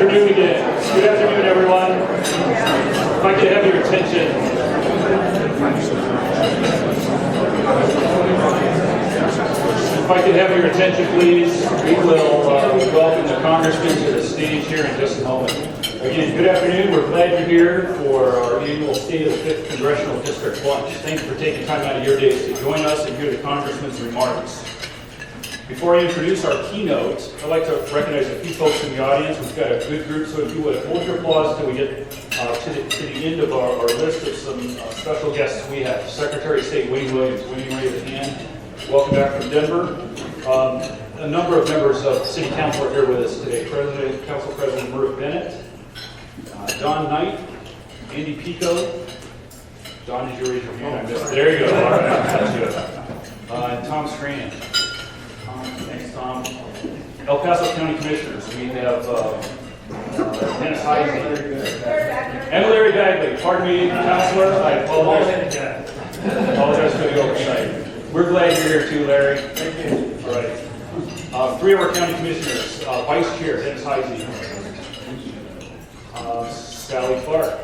afternoon again. Good afternoon, everyone. If I could have your attention. If I could have your attention, please. We will welcome the Congressman to the stage here in just a moment. Again, good afternoon. We're glad you're here for our annual State of the 5th Congressional District Lunch. Thank you for taking time out of your days to join us and hear the Congressman's remarks. Before I introduce our keynote, I'd like to recognize a few folks in the audience. We've got a good group, so if you would hold your applause until we get to the end of our list of some special guests we have. Secretary of State Wayne Williams, waving right at the hand. Welcome back from Denver. A number of members of City Council are here with us today. Council President Murph Bennett, Don Knight, Andy Pico. Don, did you raise your hand? There you go. All right, and Tom Strand. Thanks, Tom. El Paso County Commissioners. We have Dennis Heisey and Larry Bagley. Pardon me, Councilor. I apologize for the oversight. We're glad you're here too, Larry. Thank you. All right. Three of our county commissioners. Vice Chair Dennis Heisey. Sally Clark.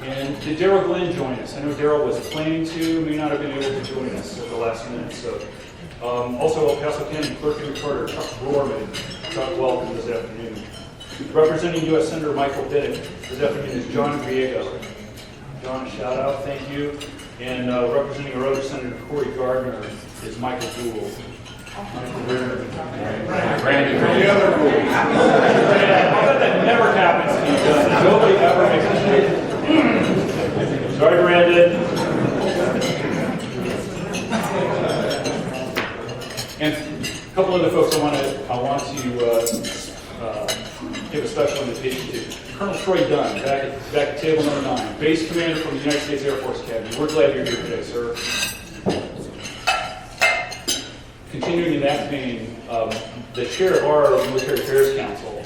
And did Darrell Glenn join us? I know Darrell was planning to, may not have been able to join us at the last minute. So, also El Paso County Clerk and Recorder Chuck Gorman. Chuck, welcome this afternoon. Representing U.S. Senator Michael Bennett this afternoon is John Griego. John, a shout out, thank you. And representing our other Senator Cory Gardner is Michael Gould. Brandon. The other Gould. That never happens to you, does it? Nobody ever makes a mistake. Sorry, Brandon. And a couple other folks I want to give a special invitation to. Colonel Troy Dunn, back at table number 9, Base Commander from the United States Air Force Academy. We're glad you're here today, sir. Continuing in that vein, the chair of our Military Affairs Council,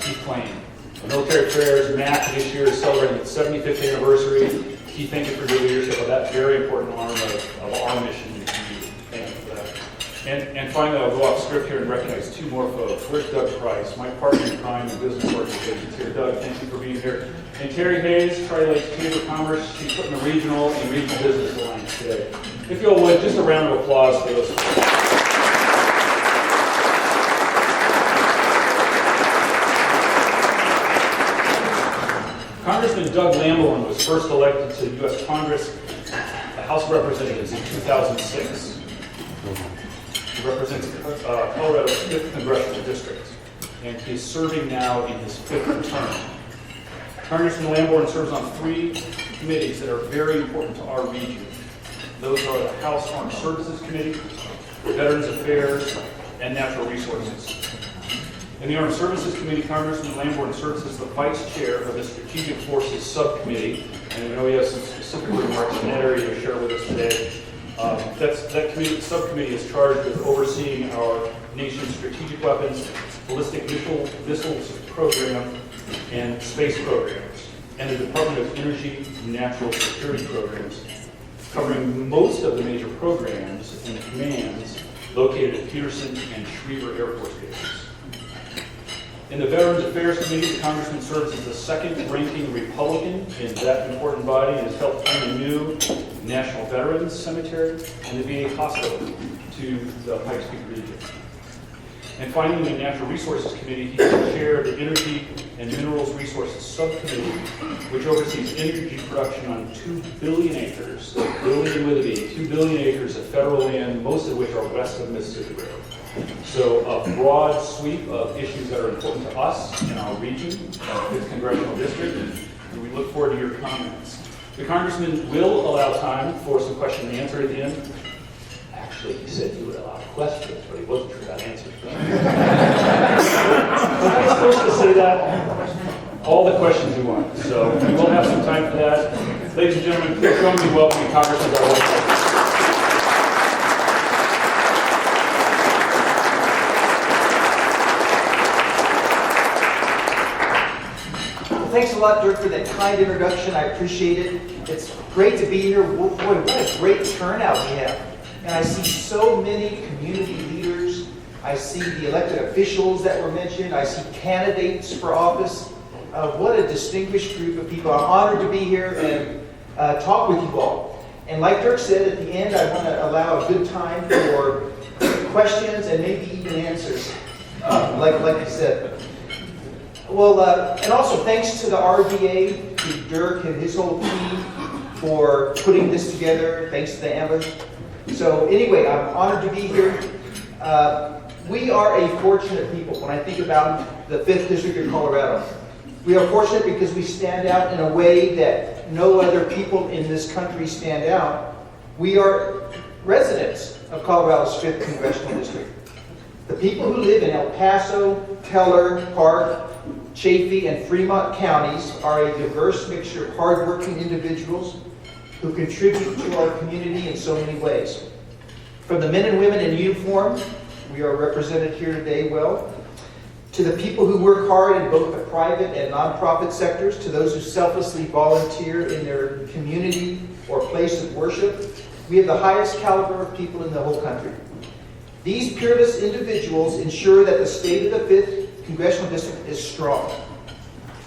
Keith Plain. Military Affairs, MAC, this year is celebrating its 75th anniversary. Keith, thank you for your leadership of that very important arm of our mission. Thank you for that. And finally, I'll go off script here and recognize two more folks. Where's Doug Price, my partner in crime and business organizations here. Doug, thank you for being here. And Terry Hayes, Tri-Lakes Chamber of Commerce. She's putting the regional and regional business alliance today. If you would, just a round of applause for those folks. Congressman Doug Lamborn was first elected to the U.S. Congress, the House of Representatives in 2006. He represents Colorado's 5th Congressional District, and he is serving now in his 5th term. Congressman Lamborn serves on 3 committees that are very important to our region. Those are the House Armed Services Committee, Veterans Affairs, and Natural Resources. In the Armed Services Committee, Congressman Lamborn serves as the Vice Chair of the Strategic Forces Subcommittee, and I know he has some specific remarks in that area to share with us today. That subcommittee is charged with overseeing our nation's strategic weapons, ballistic missiles program, and space programs, and the Department of Energy and National Security programs, covering most of the major programs and commands located at Peterson and Schriever Air Force bases. In the Veterans Affairs Committee, the Congressman serves as the 2nd-ranking Republican in that important body and has helped fund a new National Veterans Cemetery and the VA hospital to the Pikes Peak region. And finally, in the Natural Resources Committee, he's the chair of the Energy and Minerals Resources Subcommittee, which oversees energy production on 2 billion acres, billion with a B, 2 billion acres of federal land, most of which are west of the Mississippi River. So a broad sweep of issues that are important to us in our region, our 5th Congressional District, and we look forward to your comments. The Congressman will allow time for some question and answer at the end. Actually, he said he would allow questions, but he wasn't sure about answers. Was I supposed to say that? All the questions you want. So we will have some time for that. Ladies and gentlemen, please join me in welcoming Congressman Doug Lamborn. Thanks a lot, Dirk, for that kind introduction. I appreciate it. It's great to be here. Boy, what a great turnout we have. And I see so many community leaders, I see the elected officials that were mentioned. I see candidates for office. What a distinguished group of people. I'm honored to be here and talk with you all. And like Dirk said, at the end, I want to allow a good time for questions and maybe even answers, like you said. Well, and also thanks to the RVA, to Dirk and his whole team for putting this together. Thanks to the Antlers. So anyway, I'm honored to be here. We are a fortunate people when I think about the 5th District of Colorado. We are fortunate because we stand out in a way that no other people in this country stand out. We are residents of Colorado's 5th Congressional District. The people who live in El Paso, Teller, Park, Chaffee, and Fremont counties are a diverse mixture of hardworking individuals who contribute to our community in so many ways. From the men and women in uniform, we are represented here today well, to the people who work hard in both the private and nonprofit sectors, to those who selflessly volunteer in their community or place of worship, we have the highest caliber of people in the whole country. These peerless individuals ensure that the state of the 5th Congressional District is strong.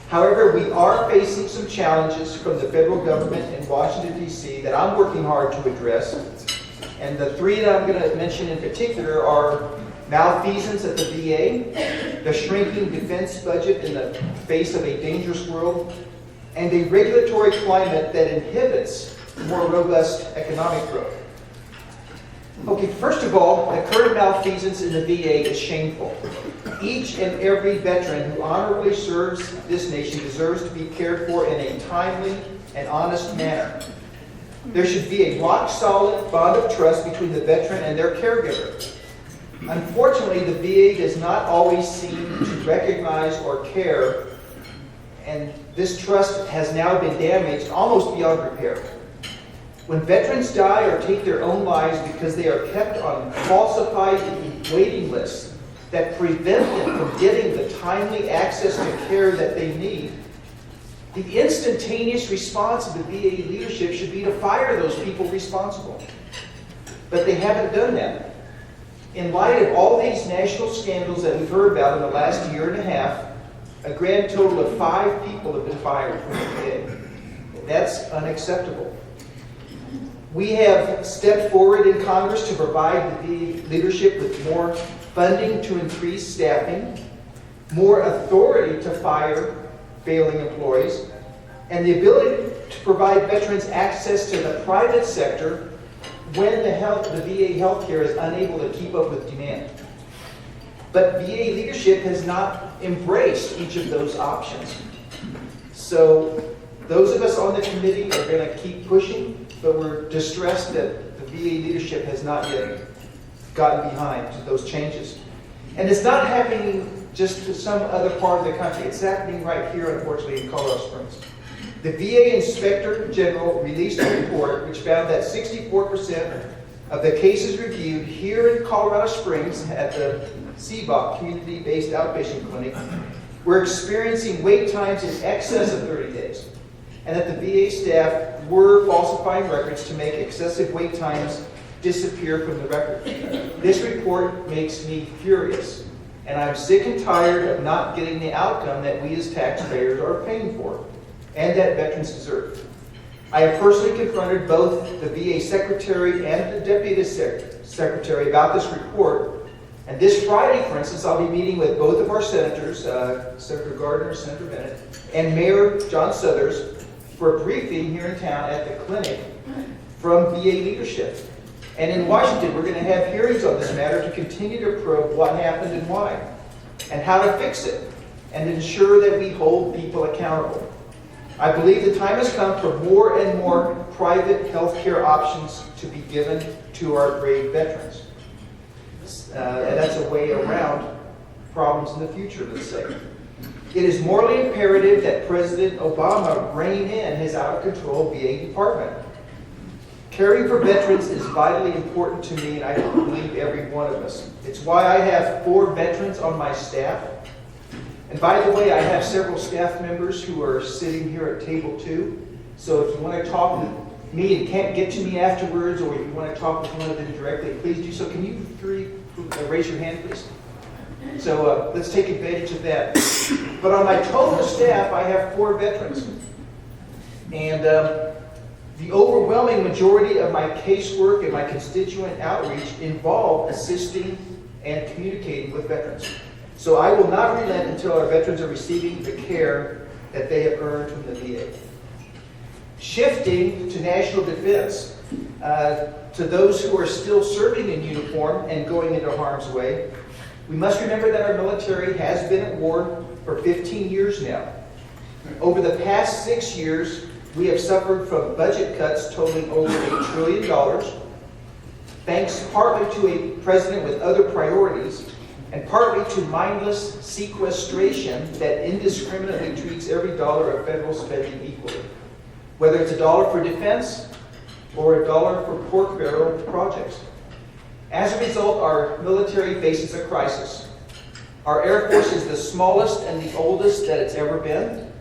However, we are facing some challenges from the federal government in Washington, D.C. that I'm working hard to address. And the three that I'm going to mention in particular are malfeasance at the VA, the shrinking defense budget in the face of a dangerous world, and a regulatory climate that inhibits more robust economic growth. Okay, first of all, the current malfeasance in the VA is shameful. Each and every veteran who honorably serves this nation deserves to be cared for in a timely and honest manner. There should be a rock-solid bond of trust between the veteran and their caregiver. Unfortunately, the VA does not always seem to recognize or care, and this trust has now been damaged almost beyond repair. When veterans die or take their own lives because they are kept on falsified waiting lists that prevent them from getting the timely access to care that they need, the instantaneous response of the VA leadership should be to fire those people responsible. But they haven't done that. In light of all these national scandals that we've heard about in the last year and a half, a grand total of 5 people have been fired from the VA. That's unacceptable. We have stepped forward in Congress to provide the VA leadership with more funding to increase staffing, more authority to fire failing employees, and the ability to provide veterans access to the private sector when the VA healthcare is unable to keep up with demand. But VA leadership has not embraced each of those options. So those of us on the committee are going to keep pushing, but we're distressed that the VA leadership has not yet gotten behind those changes. And it's not happening just to some other part of the country. It's happening right here, unfortunately, in Colorado Springs. The VA Inspector General released a report which found that 64% of the cases reviewed here in Colorado Springs at the CBOC, Community-Based Outpatient Clinic, were experiencing wait times in excess of 30 days, and that the VA staff were falsifying records to make excessive wait times disappear from the record. This report makes me furious, and I'm sick and tired of not getting the outcome that we as taxpayers are paying for, and that veterans deserve. I have personally confronted both the VA Secretary and the Deputy Secretary about this report, and this Friday, for instance, I'll be meeting with both of our senators, Senator Gardner and Senator Bennett, and Mayor John Suthers, for a briefing here in town at the clinic from VA leadership. And in Washington, we're going to have hearings on this matter to continue to probe what happened and why, and how to fix it, and ensure that we hold people accountable. I believe the time has come for more and more private health care options to be given to our brave veterans. And that's a way around problems in the future, let's say. It is morally imperative that President Obama rein in his out-of-control VA department. Caring for veterans is vitally important to me, and I believe every one of us. It's why I have 4 veterans on my staff. And by the way, I have several staff members who are sitting here at table 2. So if you want to talk with me and can't get to me afterwards, or if you want to talk with one of them directly, please do so. Can you Raise your hand, please. So let's take advantage of that. But on my total staff, I have 4 veterans. And the overwhelming majority of my casework and my constituent outreach involve assisting and communicating with veterans. So I will not relent until our veterans are receiving the care that they have earned from the VA. Shifting to national defense, to those who are still serving in uniform and going into harm's way, we must remember that our military has been at war for 15 years now. Over the past 6 years, we have suffered from budget cuts totaling over $1 trillion, thanks partly to a president with other priorities, and partly to mindless sequestration that indiscriminately treats every dollar of federal spending equally, whether it's $1 for defense or $1 for pork barrel projects. As a result, our military faces a crisis. Our Air Force is the smallest and the oldest that it's ever been.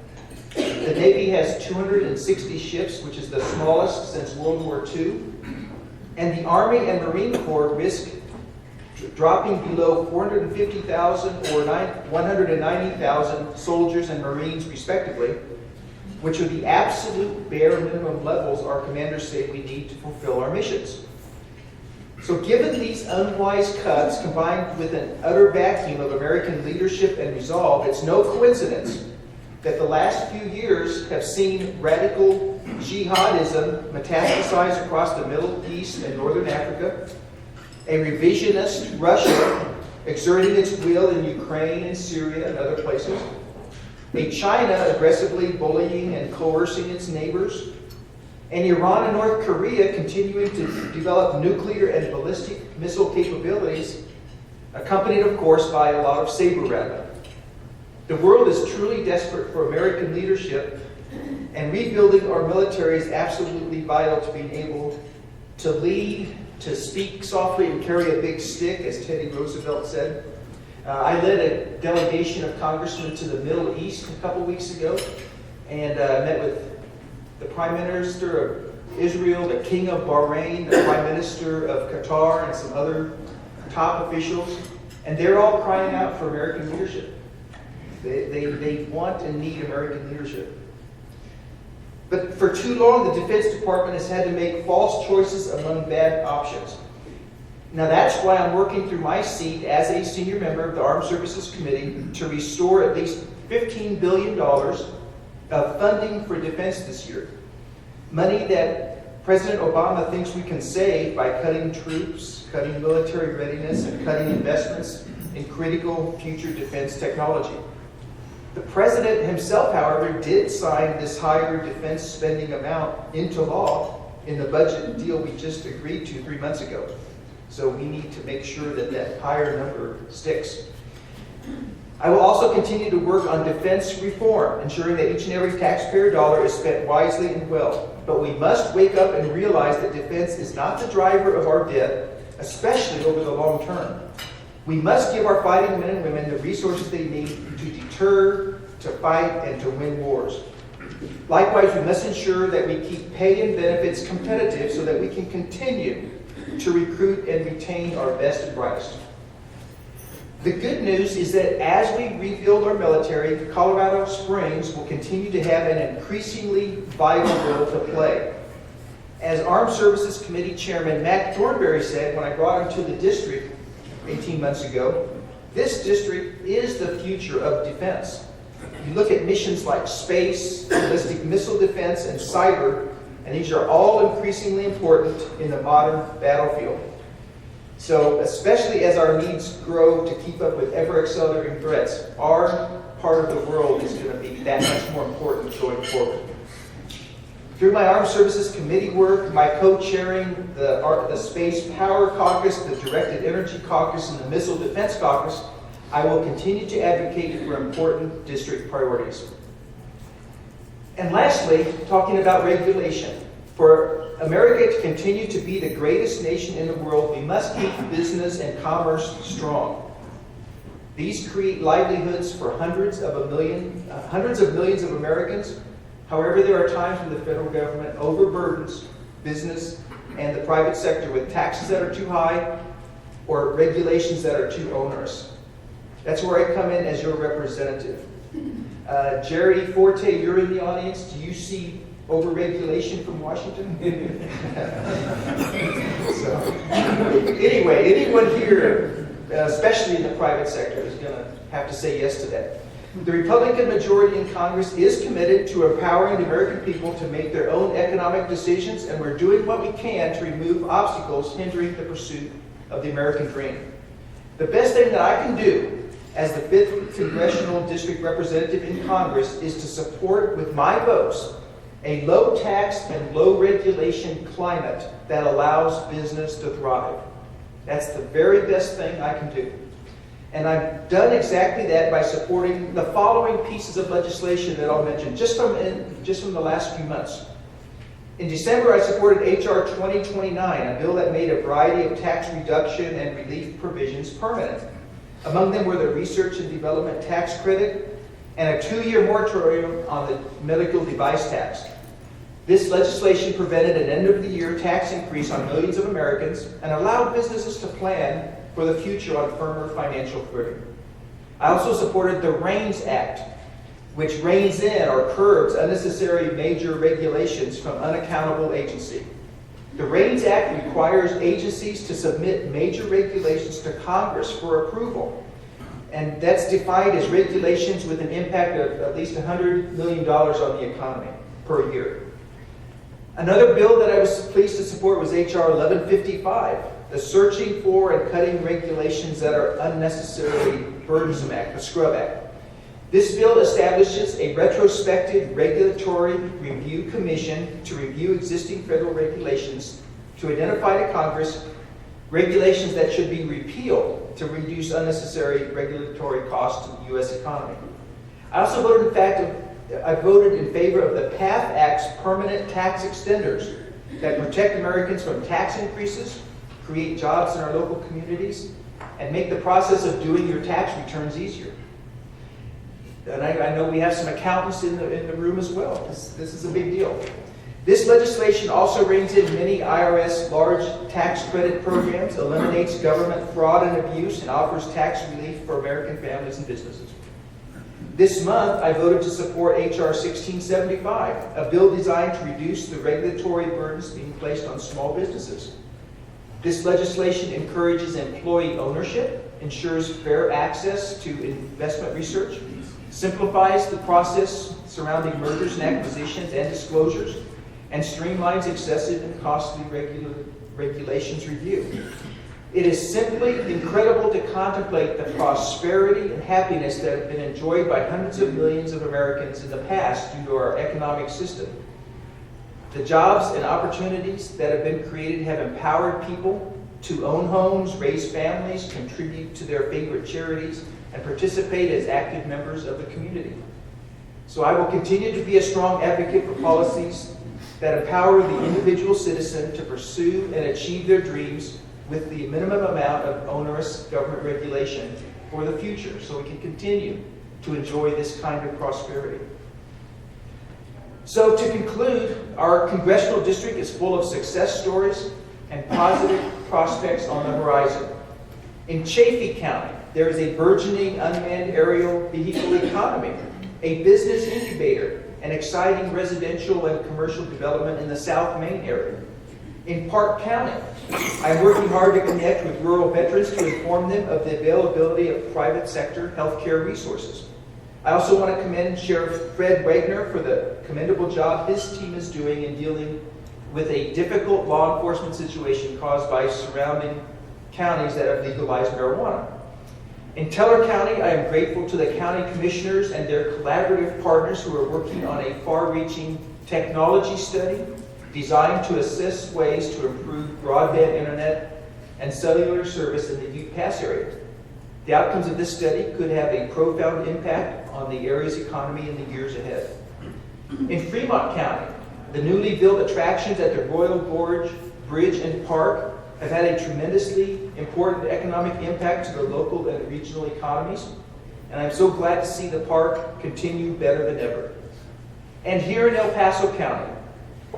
The Navy has 260 ships, which is the smallest since World War II. And the Army and Marine Corps risk dropping below 450,000 or 190,000 soldiers and Marines, respectively, which are the absolute bare minimum levels our commanders say we need to fulfill our missions. So given these unwise cuts combined with an utter vacuum of American leadership and resolve, it's no coincidence that the last few years have seen radical jihadism metastasize across the Middle East and Northern Africa, a revisionist Russia exerting its will in Ukraine and Syria and other places, a China aggressively bullying and coercing its neighbors, and Iran and North Korea continuing to develop nuclear and ballistic missile capabilities, accompanied, of course, by a lot of saber rattling. The world is truly desperate for American leadership, and rebuilding our military is absolutely vital to being able to lead, to speak softly and carry a big stick, as Teddy Roosevelt said. I led a delegation of congressmen to the Middle East a couple weeks ago, and met with the Prime Minister of Israel, the King of Bahrain, the Prime Minister of Qatar, and some other top officials, and they're all crying out for American leadership. They want and need American leadership. But for too long, the Defense Department has had to make false choices among bad options. Now that's why I'm working through my seat as a senior member of the Armed Services Committee to restore at least $15 billion of funding for defense this year. Money that President Obama thinks we can save by cutting troops, cutting military readiness, and cutting investments in critical future defense technology. The President himself, however, did sign this higher defense spending amount into law in the budget deal we just agreed to 3 months ago. So we need to make sure that that higher number sticks. I will also continue to work on defense reform, ensuring that each and every taxpayer dollar is spent wisely and well. But we must wake up and realize that defense is not the driver of our debt, especially over the long term. We must give our fighting men and women the resources they need to deter, to fight, and to win wars. Likewise, we must ensure that we keep pay and benefits competitive so that we can continue to recruit and retain our best and brightest. The good news is that as we rebuild our military, Colorado Springs will continue to have an increasingly vital role to play. As Armed Services Committee Chairman Matt Thornberry said when I brought him to the district 18 months ago, this district is the future of defense. You look at missions like space, ballistic missile defense, and cyber, and these are all increasingly important in the modern battlefield. So, especially as our needs grow to keep up with ever-accelerating threats, our part of the world is going to be that much more important going forward. Through my Armed Services Committee work, my co-chairing the Space Power Caucus, the Directed Energy Caucus, and the Missile Defense Caucus, I will continue to advocate for important district priorities. And lastly, talking about regulation. For America to continue to be the greatest nation in the world, we must keep business and commerce strong. These create livelihoods for hundreds of millions of Americans. However, there are times when the federal government overburdens business and the private sector with taxes that are too high, or regulations that are too onerous. That's where I come in as your representative. Jerry Forte, you're in the audience. Do you see overregulation from Washington? So, anyway, anyone here, especially in the private sector, is going to have to say yes to that. The Republican majority in Congress is committed to empowering the American people to make their own economic decisions, and we're doing what we can to remove obstacles hindering the pursuit of the American dream. The best thing that I can do as the 5th Congressional District Representative in Congress is to support with my votes a low tax and low regulation climate that allows business to thrive. That's the very best thing I can do. And I've done exactly that by supporting the following pieces of legislation that I'll mention just from the last few months. In December, I supported H.R. 2029, a bill that made a variety of tax reduction and relief provisions permanent. Among them were the Research and Development Tax Credit and a 2-year moratorium on the medical device tax. This legislation prevented an end-of-the-year tax increase on millions of Americans and allowed businesses to plan for the future on firmer financial footing. I also supported the REINS Act, which reins in or curbs unnecessary major regulations from unaccountable agency. The REINS Act requires agencies to submit major regulations to Congress for approval. And that's defined as regulations with an impact of at least $100 million on the economy per year. Another bill that I was pleased to support was H.R. 1155, the Searching for and Cutting Regulations That Are Unnecessarily Burdensome Act, the Scrub Act. This bill establishes a retrospective regulatory review commission to review existing federal regulations to identify to Congress regulations that should be repealed to reduce unnecessary regulatory costs to the U.S. economy. I also voted in favor of the PATH Act's permanent tax extenders that protect Americans from tax increases, create jobs in our local communities, and make the process of doing your tax returns easier. And I know we have some accountants in the room as well. This is a big deal. This legislation also reins in many IRS large tax credit programs, eliminates government fraud and abuse, and offers tax relief for American families and businesses. This month, I voted to support H.R. 1675, a bill designed to reduce the regulatory burdens being placed on small businesses. This legislation encourages employee ownership, ensures fair access to investment research, simplifies the process surrounding mergers and acquisitions and disclosures, and streamlines excessive and costly regulations review. It is simply incredible to contemplate the prosperity and happiness that have been enjoyed by hundreds of millions of Americans in the past due to our economic system. The jobs and opportunities that have been created have empowered people to own homes, raise families, contribute to their favorite charities, and participate as active members of the community. So I will continue to be a strong advocate for policies that empower the individual citizen to pursue and achieve their dreams with the minimum amount of onerous government regulation for the future, so we can continue to enjoy this kind of prosperity. So to conclude, our congressional district is full of success stories and positive prospects on the horizon. In Chaffee County, there is a burgeoning unmanned aerial vehicle economy, a business incubator, and exciting residential and commercial development in the South Main area. In Park County, I'm working hard to connect with rural veterans to inform them of the availability of private sector healthcare resources. I also want to commend Sheriff Fred Wagner for the commendable job his team is doing in dealing with a difficult law enforcement situation caused by surrounding counties that have legalized marijuana. In Teller County, I am grateful to the county commissioners and their collaborative partners who are working on a far-reaching technology study designed to assist ways to improve broadband internet and cellular service in the Ute Pass area. The outcomes of this study could have a profound impact on the area's economy in the years ahead. In Fremont County, the newly built attractions at the Royal Gorge Bridge and Park have had a tremendously important economic impact to the local and regional economies, and I'm so glad to see the park continue better than ever. And here in El Paso County,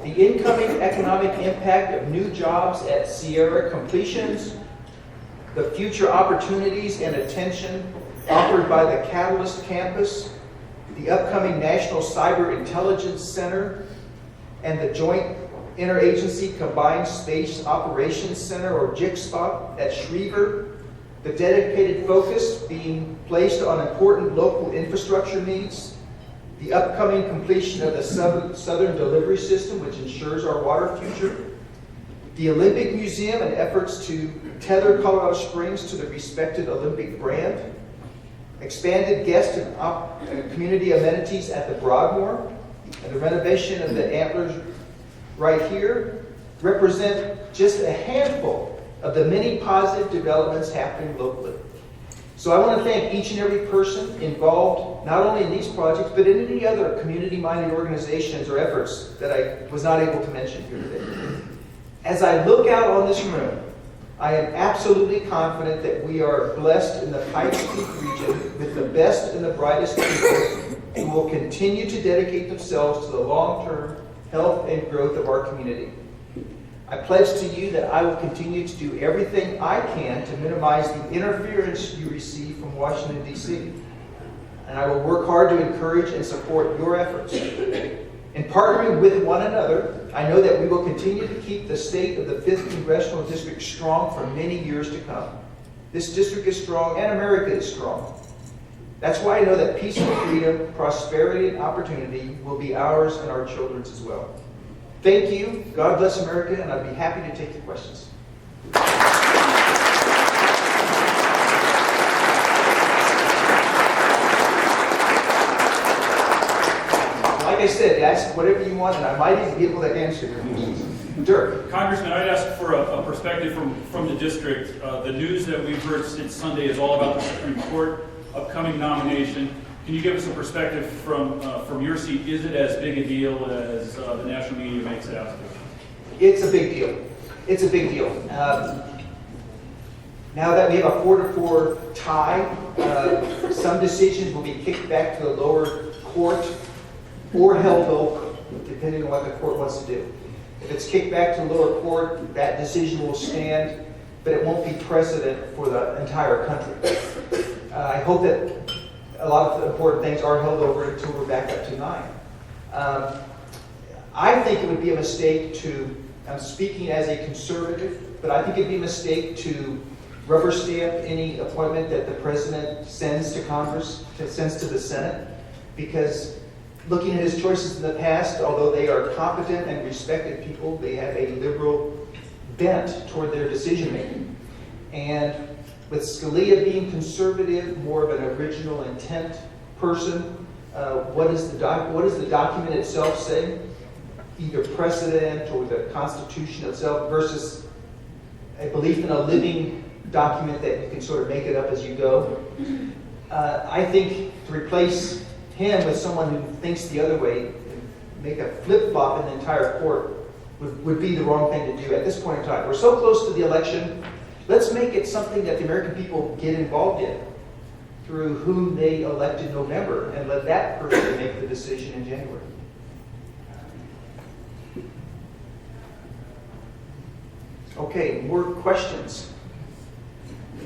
the incoming economic impact of new jobs at Sierra Completions, the future opportunities and attention offered by the Catalyst Campus, the upcoming National Cyber Intelligence Center, and the Joint Interagency Combined Space Operations Center, or JICSPOC, at Schriever, the dedicated focus being placed on important local infrastructure needs, the upcoming completion of the Southern Delivery System, which ensures our water future, the Olympic Museum and efforts to tether Colorado Springs to the respected Olympic brand, expanded guest and community amenities at the Broadmoor, and the renovation of the Antlers right here represent just a handful of the many positive developments happening locally. So I want to thank each and every person involved, not only in these projects, but in any other community-minded organizations or efforts that I was not able to mention here today. As I look out on this room, I am absolutely confident that we are blessed in the Pikes Peak region with the best and the brightest people who will continue to dedicate themselves to the long-term health and growth of our community. I pledge to you that I will continue to do everything I can to minimize the interference you receive from Washington, D.C. And I will work hard to encourage and support your efforts. In partnering with one another, I know that we will continue to keep the state of the 5th Congressional District strong for many years to come. This district is strong and America is strong. That's why I know that peaceful freedom, prosperity, and opportunity will be ours and our children's as well. Thank you. God bless America, and I'd be happy to take your questions. Like I said, ask whatever you want, and I might even be able to answer your questions. Dirk. Congressman, I'd ask for a perspective from the district. The news that we've heard since Sunday is all about the Supreme Court upcoming nomination. Can you give us a perspective from your seat? Is it as big a deal as the national media makes it out to be? It's a big deal. It's a big deal. Now that we have a 4-4 tie, some decisions will be kicked back to the lower court or held over, depending on what the court wants to do. If it's kicked back to the lower court, that decision will stand, but it won't be precedent for the entire country. I hope that a lot of the important things are held over until we're back up to 9. I think it would be a mistake to, I'm speaking as a conservative, but I think it'd be a mistake to rubber stamp any appointment that the president sends to Congress, sends to the Senate, because looking at his choices in the past, although they are competent and respected people, they have a liberal bent toward their decision making. And with Scalia being conservative, more of an original intent person, what does the document itself say? Either precedent or the Constitution itself versus a belief in a living document that you can sort of make it up as you go. I think to replace him with someone who thinks the other way and make a flip-flop in the entire court would be the wrong thing to do at this point in time. We're so close to the election. Let's make it something that the American people get involved in through whom they elect in November, and let that person make the decision in January. Okay, more questions?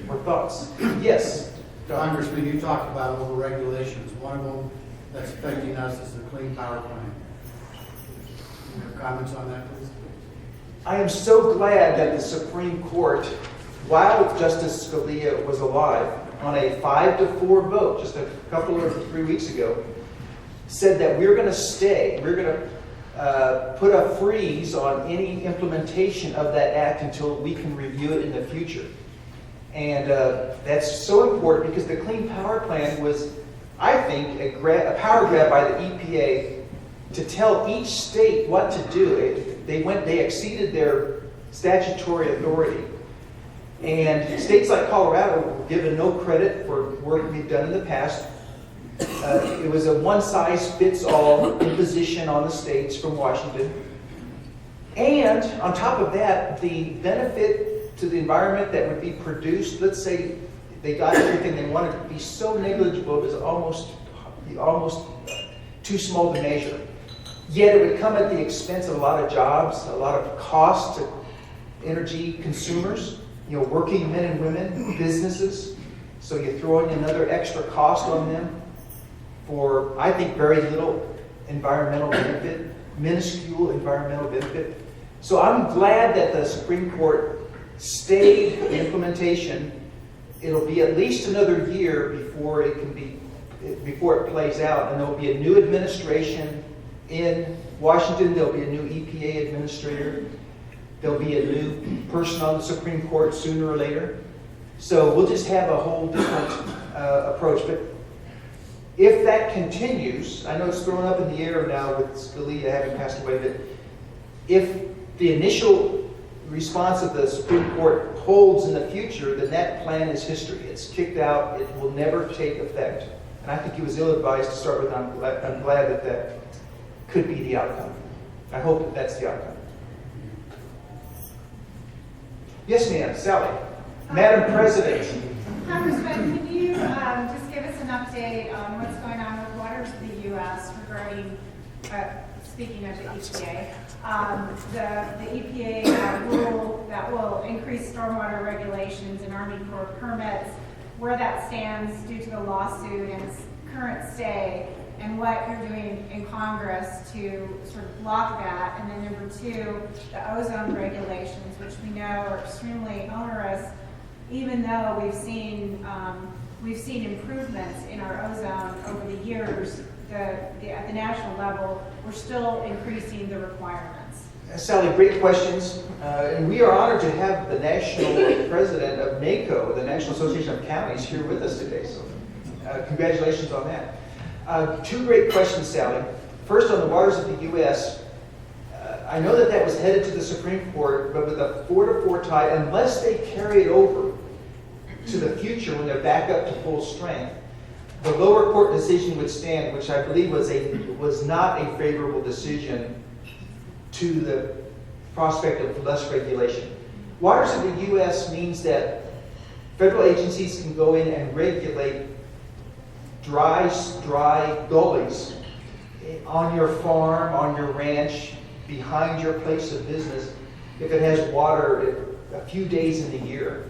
More thoughts? Yes? Congressman, you talked about over-regulations. One of them that's affecting us is the Clean Power Plan. You have comments on that, please? I am so glad that the Supreme Court, while Justice Scalia was alive, on a 5-4 vote just a couple or 3 weeks ago, said that we're going to put a freeze on any implementation of that act until we can review it in the future. And that's so important because the Clean Power Plan was, I think, a power grab by the EPA to tell each state what to do. They exceeded their statutory authority. And states like Colorado were given no credit for work we've done in the past. It was a one-size-fits-all imposition on the states from Washington. And on top of that, the benefit to the environment that would be produced, let's say they got everything they wanted, to be so negligible it was almost too small to measure. Yet it would come at the expense of a lot of jobs, a lot of cost to energy consumers. working men and women, businesses. So you're throwing another extra cost on them for, I think, very little environmental benefit, minuscule environmental benefit. So I'm glad that the Supreme Court stayed the implementation. It'll be at least another year before it plays out, and there'll be a new administration in Washington. There'll be a new EPA administrator. There'll be a new person on the Supreme Court sooner or later. So we'll just have a whole different approach. But if that continues, I know it's thrown up in the air now with Scalia having passed away, but if the initial response of the Supreme Court holds in the future, then that plan is history. It's kicked out. It will never take effect. And I think he was ill-advised to start with. I'm glad that that could be the outcome. I hope that that's the outcome. Yes, ma'am. Sally. Madam President. Congressman, can you just give us an update on what's going on with waters of the U.S. regarding, speaking of the EPA, the EPA rule that will increase stormwater regulations and Army Corps permits, where that stands due to the lawsuit and its current stay, and what you're doing in Congress to sort of block that. And then number two, the ozone regulations, which we know are extremely onerous, even though we've seen improvements in our ozone over the years. At the national level, we're still increasing the requirements. Sally, great questions. And we are honored to have the national president of NACO, the National Association of Counties, here with us today. So congratulations on that. Two great questions, Sally. First, on the waters of the U.S., I know that was headed to the Supreme Court, but with a 4-4 tie, unless they carry it over to the future when they're back up to full strength, the lower court decision would stand, which I believe was not a favorable decision to the prospect of less regulation. Waters of the U.S. means that federal agencies can go in and regulate dry gullies on your farm, on your ranch, behind your place of business, if it has water a few days in the year.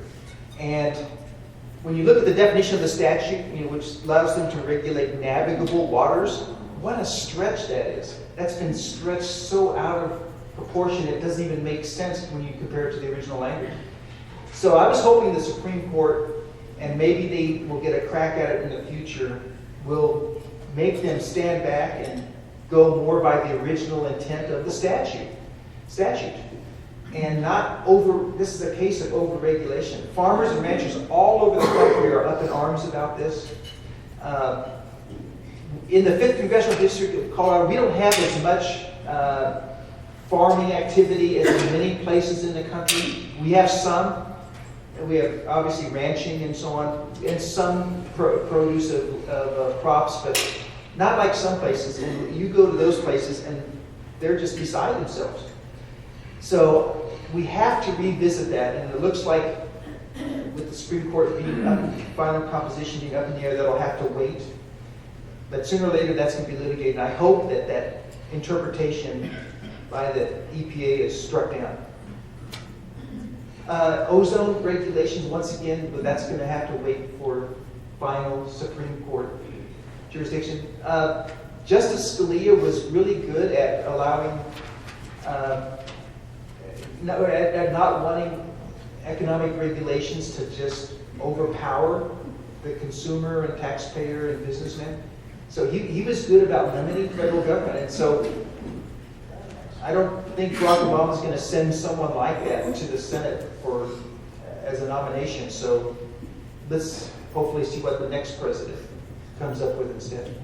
And when you look at the definition of the statute, which allows them to regulate navigable waters, what a stretch that is. That's been stretched so out of proportion it doesn't even make sense when you compare it to the original language. So I was hoping the Supreme Court, and maybe they will get a crack at it in the future, will make them stand back and go more by the original intent of the statute. And not this is a case of over-regulation. Farmers and ranchers all over the country are up in arms about this. In the 5th Congressional District of Colorado, we don't have as much farming activity as in many places in the country. We have some. We have obviously ranching and so on, and some produce of crops, but not like some places. And you go to those places and they're just beside themselves. So we have to revisit that, and it looks like with the Supreme Court being up, final composition being up in the air, that'll have to wait. But sooner or later, that's going to be litigated, and I hope that that interpretation by the EPA is struck down. Ozone regulations, once again, but that's going to have to wait for final Supreme Court jurisdiction. Justice Scalia was really good at allowing not wanting economic regulations to just overpower the consumer and taxpayer and businessman. So he was good about limiting federal government. And so I don't think Barack Obama is going to send someone like that to the Senate as a nomination. So let's hopefully see what the next president comes up with instead.